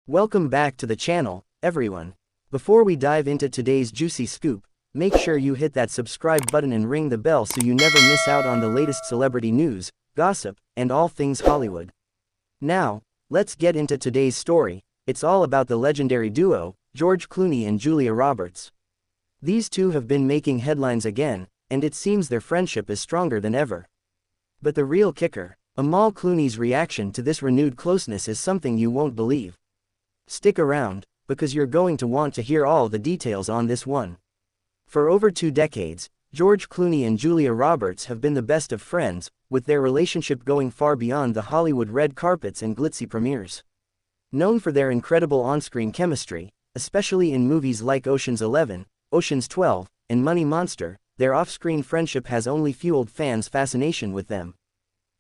Welcome back to the channel, everyone. Before we dive into today's juicy scoop, make sure you hit that subscribe button and ring the bell so you never miss out on the latest celebrity news, gossip, and all things Hollywood. Now, let's get into today's story. It's all about the legendary duo, George Clooney and Julia Roberts. These two have been making headlines again, and it seems their friendship is stronger than ever. But the real kicker, Amal Clooney's reaction to this renewed closeness is something you won't believe. Stick around, because you're going to want to hear all the details on this one. For over 2 decades, George Clooney and Julia Roberts have been the best of friends, with their relationship going far beyond the Hollywood red carpets and glitzy premieres. Known for their incredible on-screen chemistry, especially in movies like Ocean's 11, Ocean's 12, and Money Monster, their off-screen friendship has only fueled fans' fascination with them.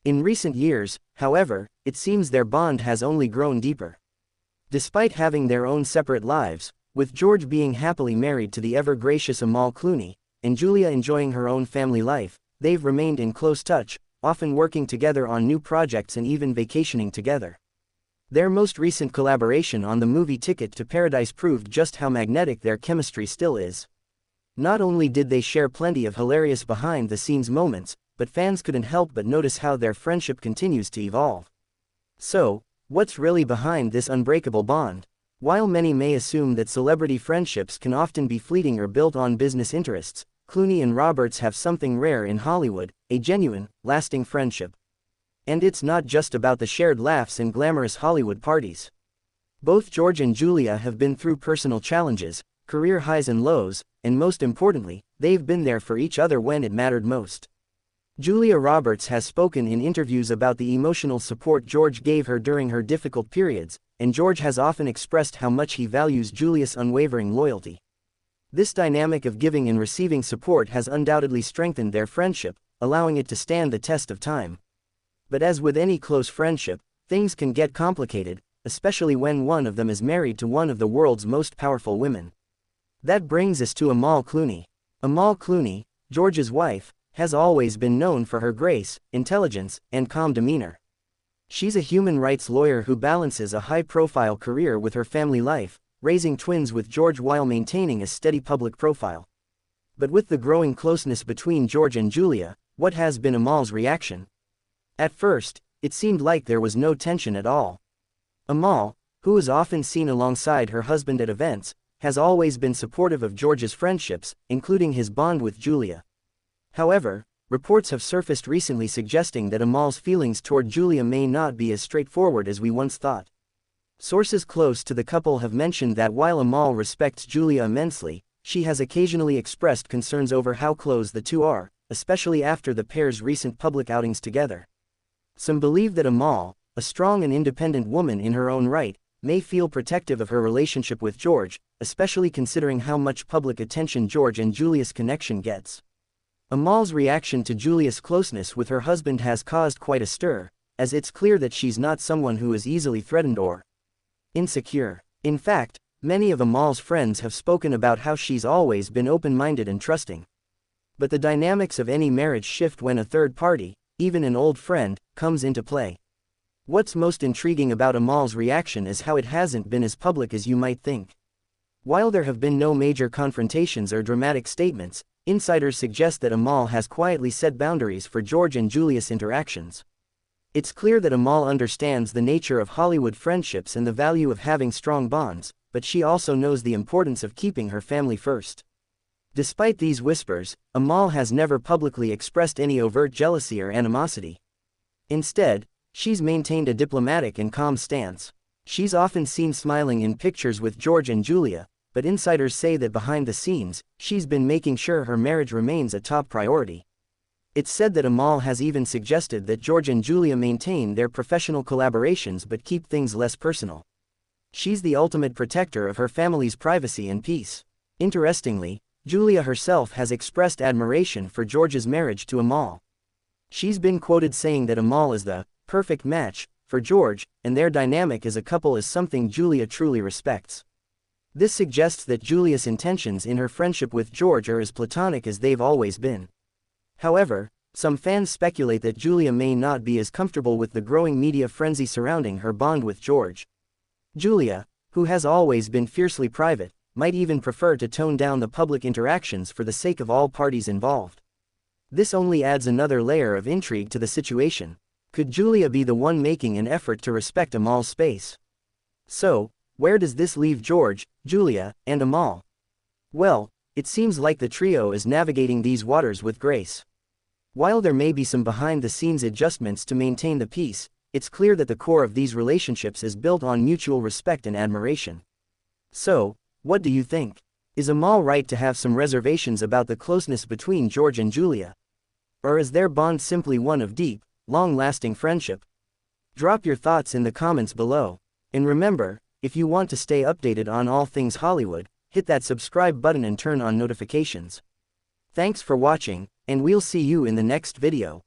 In recent years, however, it seems their bond has only grown deeper. Despite having their own separate lives, with George being happily married to the ever-gracious Amal Clooney, and Julia enjoying her own family life, they've remained in close touch, often working together on new projects and even vacationing together. Their most recent collaboration on the movie Ticket to Paradise proved just how magnetic their chemistry still is. Not only did they share plenty of hilarious behind-the-scenes moments, but fans couldn't help but notice how their friendship continues to evolve. So, what's really behind this unbreakable bond? While many may assume that celebrity friendships can often be fleeting or built on business interests, Clooney and Roberts have something rare in Hollywood, a genuine, lasting friendship. And it's not just about the shared laughs and glamorous Hollywood parties. Both George and Julia have been through personal challenges, career highs and lows, and most importantly, they've been there for each other when it mattered most. Julia Roberts has spoken in interviews about the emotional support George gave her during her difficult periods, and George has often expressed how much he values Julia's unwavering loyalty. This dynamic of giving and receiving support has undoubtedly strengthened their friendship, allowing it to stand the test of time. But as with any close friendship, things can get complicated, especially when one of them is married to one of the world's most powerful women. That brings us to Amal Clooney. Amal Clooney, George's wife, has always been known for her grace, intelligence, and calm demeanor. She's a human rights lawyer who balances a high-profile career with her family life, raising twins with George while maintaining a steady public profile. But with the growing closeness between George and Julia, what has been Amal's reaction? At first, it seemed like there was no tension at all. Amal, who is often seen alongside her husband at events, has always been supportive of George's friendships, including his bond with Julia. However, reports have surfaced recently suggesting that Amal's feelings toward Julia may not be as straightforward as we once thought. Sources close to the couple have mentioned that while Amal respects Julia immensely, she has occasionally expressed concerns over how close the two are, especially after the pair's recent public outings together. Some believe that Amal, a strong and independent woman in her own right, may feel protective of her relationship with George, especially considering how much public attention George and Julia's connection gets. Amal's reaction to Julia's closeness with her husband has caused quite a stir, as it's clear that she's not someone who is easily threatened or insecure. In fact, many of Amal's friends have spoken about how she's always been open-minded and trusting. But the dynamics of any marriage shift when a third party, even an old friend, comes into play. What's most intriguing about Amal's reaction is how it hasn't been as public as you might think. While there have been no major confrontations or dramatic statements, insiders suggest that Amal has quietly set boundaries for George and Julia's interactions. It's clear that Amal understands the nature of Hollywood friendships and the value of having strong bonds, but she also knows the importance of keeping her family first. Despite these whispers, Amal has never publicly expressed any overt jealousy or animosity. Instead, she's maintained a diplomatic and calm stance. She's often seen smiling in pictures with George and Julia, but insiders say that behind the scenes, she's been making sure her marriage remains a top priority. It's said that Amal has even suggested that George and Julia maintain their professional collaborations but keep things less personal. She's the ultimate protector of her family's privacy and peace. Interestingly, Julia herself has expressed admiration for George's marriage to Amal. She's been quoted saying that Amal is the perfect match for George, and their dynamic as a couple is something Julia truly respects. This suggests that Julia's intentions in her friendship with George are as platonic as they've always been. However, some fans speculate that Julia may not be as comfortable with the growing media frenzy surrounding her bond with George. Julia, who has always been fiercely private, might even prefer to tone down the public interactions for the sake of all parties involved. This only adds another layer of intrigue to the situation. Could Julia be the one making an effort to respect Amal's space? So, where does this leave George, Julia, and Amal? Well, it seems like the trio is navigating these waters with grace. While there may be some behind-the-scenes adjustments to maintain the peace, it's clear that the core of these relationships is built on mutual respect and admiration. So, what do you think? Is Amal right to have some reservations about the closeness between George and Julia? Or is their bond simply one of deep, long-lasting friendship? Drop your thoughts in the comments below. And remember, if you want to stay updated on all things Hollywood, hit that subscribe button and turn on notifications. Thanks for watching, and we'll see you in the next video.